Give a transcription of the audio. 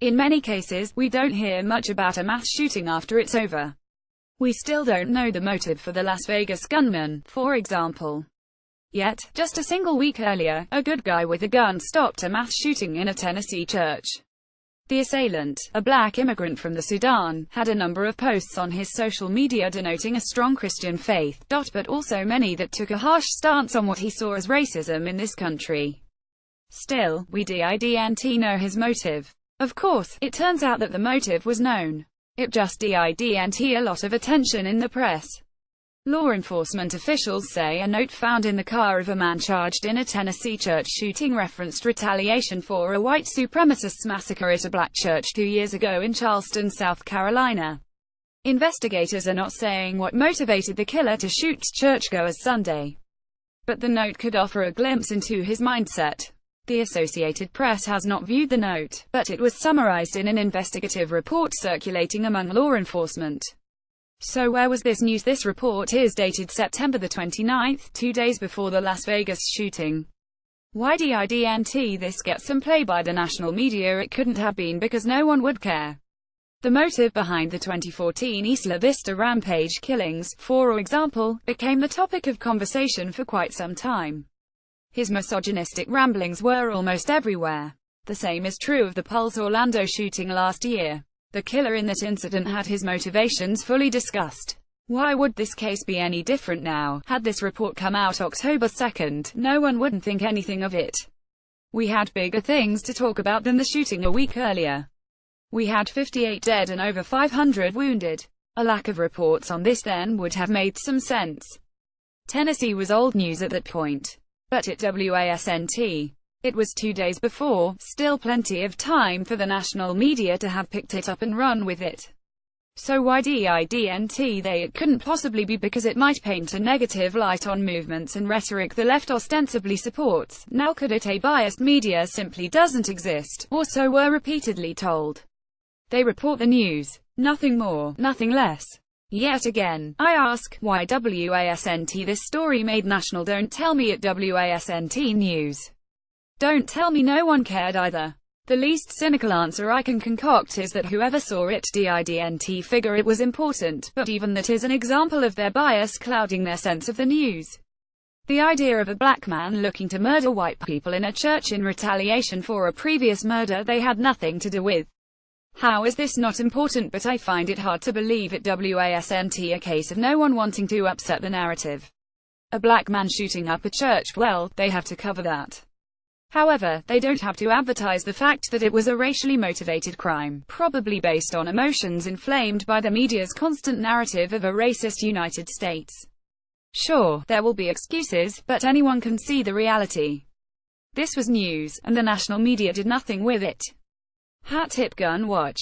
In many cases, we don't hear much about a mass shooting after it's over. We still don't know the motive for the Las Vegas gunman, for example. Yet, just a single week earlier, a good guy with a gun stopped a mass shooting in a Tennessee church. The assailant, a black immigrant from the Sudan, had a number of posts on his social media denoting a strong Christian faith, but also many that took a harsh stance on what he saw as racism in this country. Still, we didn't know his motive. Of course, it turns out that the motive was known. It just didn't a lot of attention in the press. Law enforcement officials say a note found in the car of a man charged in a Tennessee church shooting referenced retaliation for a white supremacist massacre at a black church 2 years ago in Charleston, South Carolina. Investigators are not saying what motivated the killer to shoot churchgoers Sunday, but the note could offer a glimpse into his mindset. The Associated Press has not viewed the note, but it was summarized in an investigative report circulating among law enforcement. So where was this news? This report is dated September the 29th, 2 days before the Las Vegas shooting. Why didn't this get some play by the national media? It couldn't have been because no one would care. The motive behind the 2014 Isla Vista rampage killings, for example, became the topic of conversation for quite some time. His misogynistic ramblings were almost everywhere. The same is true of the Pulse Orlando shooting last year. The killer in that incident had his motivations fully discussed. Why would this case be any different now? Had this report come out October 2nd, no one wouldn't think anything of it. We had bigger things to talk about than the shooting a week earlier. We had 58 dead and over 500 wounded. A lack of reports on this then would have made some sense. Tennessee was old news at that point. But it wasn't. It was 2 days before, still plenty of time for the national media to have picked it up and run with it. So why didn't they? It couldn't possibly be because it might paint a negative light on movements and rhetoric the left ostensibly supports. Now could it? A biased media simply doesn't exist, or so we're repeatedly told. They report the news. Nothing more, nothing less. Yet again, I ask, why wasn't this story made national? Don't tell me it wasn't news. Don't tell me no one cared either. The least cynical answer I can concoct is that whoever saw it didn't figure it was important, but even that is an example of their bias clouding their sense of the news. The idea of a black man looking to murder white people in a church in retaliation for a previous murder they had nothing to do with. How is this not important? But I find it hard to believe it wasn't a case of no one wanting to upset the narrative. A black man shooting up a church, well, they have to cover that. However, they don't have to advertise the fact that it was a racially motivated crime, probably based on emotions inflamed by the media's constant narrative of a racist United States. Sure, there will be excuses, but anyone can see the reality. This was news, and the national media did nothing with it. Hat tip gun watch.